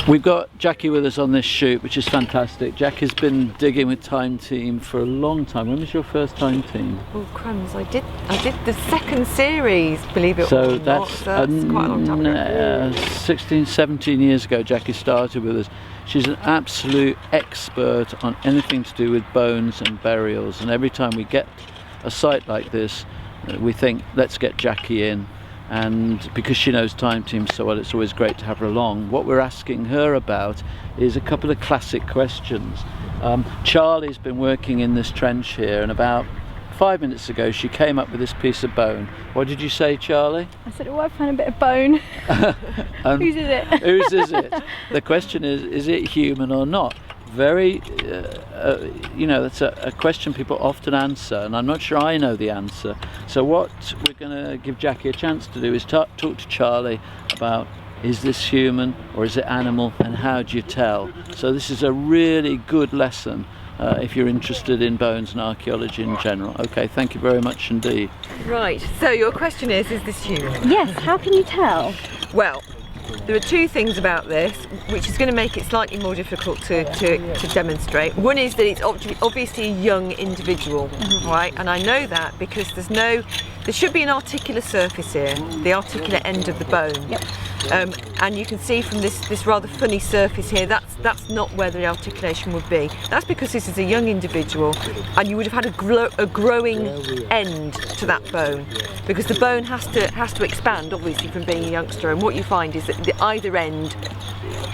We've got Jackie with us on this shoot, which is fantastic. Jackie's been digging with Time Team for a long time. When was your first Time Team? Oh crumbs! I did the second series, believe it or not. That's quite a long time ago. 16, 17 years ago. Jackie started with us. She's an absolute expert on anything to do with bones and burials. And every time we get a site like this, we think, let's get Jackie in. And because she knows Time Team so well, it's always great to have her along. What we're asking her about is a couple of classic questions. Charlie's been working in this trench here, and about 5 minutes ago she came up with this piece of bone. What did you say, Charlie? I said, oh, I found a bit of bone. Whose is it? Whose is it? The question is it human or not? Very, that's a question people often answer, and I'm not sure I know the answer. So what we're going to give Jackie a chance to do is talk to Charlie about, is this human or is it animal, and how do you tell? So this is a really good lesson if you're interested in bones and archaeology in general. Okay, thank you very much indeed. Right, so your question is this human? Yes, how can you tell? Well, there are two things about this which is going to make it slightly more difficult to demonstrate. One is that it's obviously a young individual, right? And I know that because there should be an articular surface here, the articular end of the bone. Yep. And you can see from this rather funny surface here, that's not where the articulation would be. That's because this is a young individual, and you would have had a growing end to that bone, because the bone has to expand, obviously, from being a youngster. And what you find is that the either end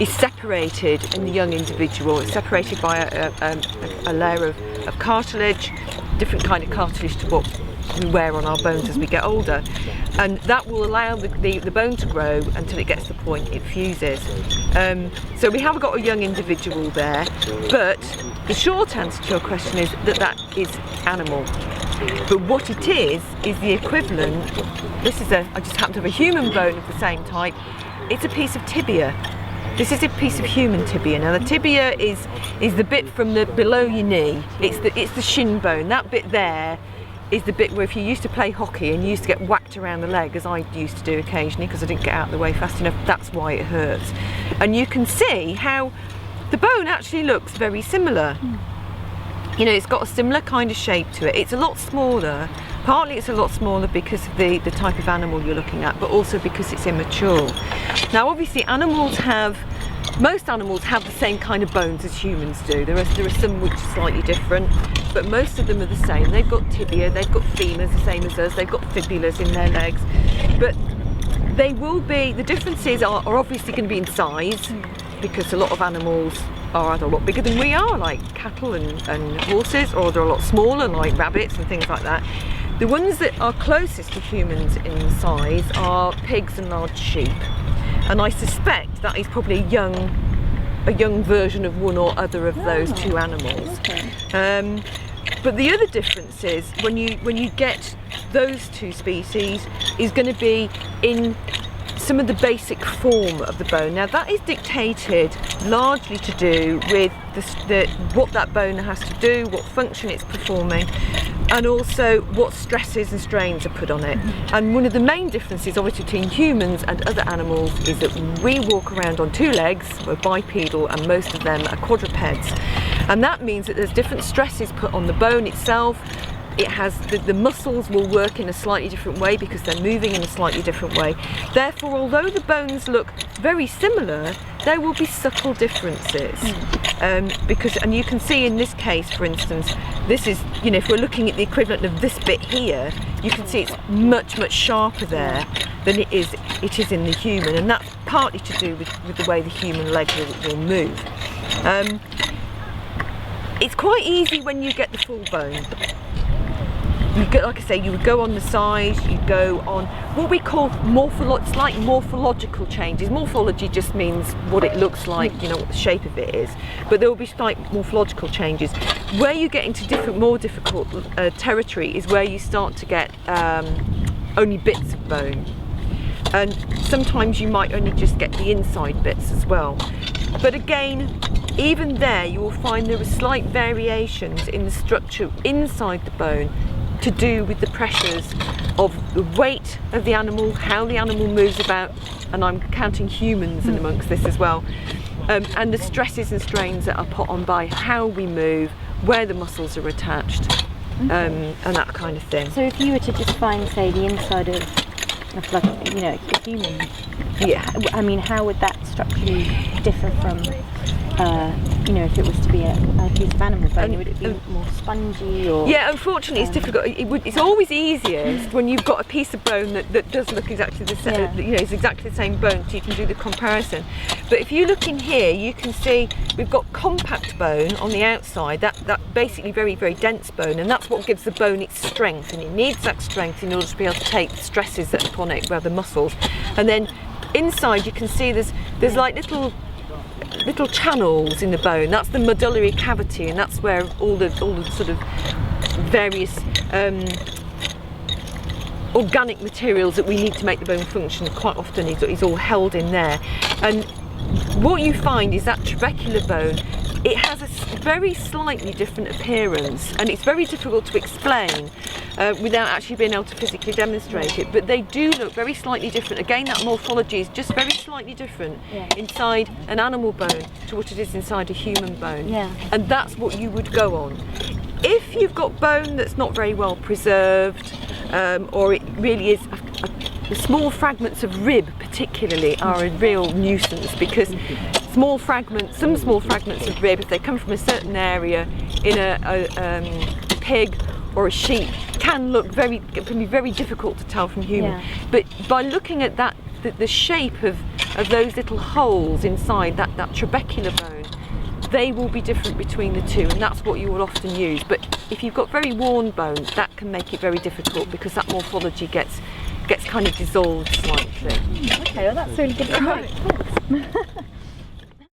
is separated in the young individual. It's separated by a layer of cartilage, different kind of cartilage to what we wear on our bones as we get older, and that will allow the bone to grow until it gets to the point it fuses. So we have got a young individual there, but the short answer to your question is that is animal. But what it is the equivalent. I just happen to have a human bone of the same type. It's a piece of tibia. This is a piece of human tibia. Now the tibia is the bit from below your knee. It's the shin bone. That bit there is the bit where if you used to play hockey and you used to get whacked around the leg, as I used to do occasionally because I didn't get out of the way fast enough, that's why it hurts. And you can see how the bone actually looks very similar. You know, it's got a similar kind of shape to it. It's a lot smaller. Partly it's a lot smaller because of the type of animal you're looking at, but also because it's immature. Now obviously most animals have the same kind of bones as humans do. There are some which are slightly different, but most of them are the same. They've got tibia, they've got femurs the same as us, they've got fibulas in their legs, but the differences are obviously going to be in size, because a lot of animals are either a lot bigger than we are, like cattle and horses, or they're a lot smaller, like rabbits and things like that. The ones that are closest to humans in size are pigs and large sheep. And I suspect that is probably a young version of one or other of those two animals. Okay. But the other difference is when you get those two species is going to be in some of the basic form of the bone. Now that is dictated largely to do with what that bone has to do, what function it's performing, and also what stresses and strains are put on it. And one of the main differences obviously between humans and other animals is that we walk around on two legs, we're bipedal, and most of them are quadrupeds. And that means that there's different stresses put on the bone itself. It has the muscles will work in a slightly different way because they're moving in a slightly different way. Therefore, although the bones look very similar, there will be subtle differences. And you can see in this case, for instance, this is, if we're looking at the equivalent of this bit here, you can see it's much, much sharper there than it is in the human, and that's partly to do with the way the human leg will move. It's quite easy when you get the full bone. Like I say, you would go on the size, you go on what we call slight morphological changes. Morphology just means what it looks like, what the shape of it is. But there will be slight morphological changes. Where you get into more difficult territory is where you start to get only bits of bone. And sometimes you might only just get the inside bits as well. But again, even there you will find there are slight variations in the structure inside the bone to do with the pressures of the weight of the animal, how the animal moves about, and I'm counting humans in amongst this as well, and the stresses and strains that are put on by how we move, where the muscles are attached, and that kind of thing. So if you were to just find, say, the inside of like, you know, a human, Yeah. I mean, how would that structurally differ from, you know, if it was to be a piece of animal bone? Would it be more spongy, or? Yeah, unfortunately, it's difficult. It's always easiest when you've got a piece of bone that does look exactly the same. Yeah. You know, it's exactly the same bone, so you can do the comparison. But if you look in here, you can see we've got compact bone on the outside. That basically very, very dense bone, and that's what gives the bone its strength. And it needs that strength in order to be able to take the stresses that are upon it by the muscles. And then inside, you can see there's like little channels in the bone. That's the medullary cavity, and that's where all the sort of various organic materials that we need to make the bone function quite often is all held in there. And what you find is that trabecular bone, it has a very slightly different appearance, and it's very difficult to explain without actually being able to physically demonstrate it, but they do look very slightly different. Again, that morphology is just very slightly different inside an animal bone to what it is inside a human bone. And that's what you would go on. If you've got bone that's not very well preserved, or it really is the small fragments of rib particularly are a real nuisance, because some small fragments of rib, if they come from a certain area in a pig or a sheep, can be very difficult to tell from human. But by looking at that, the shape of those little holes inside that trabecular bone, they will be different between the two, and that's what you will often use. But if you've got very worn bone, that can make it very difficult, because that morphology gets kind of dissolved slightly. Okay, well that's really good to know. Thanks.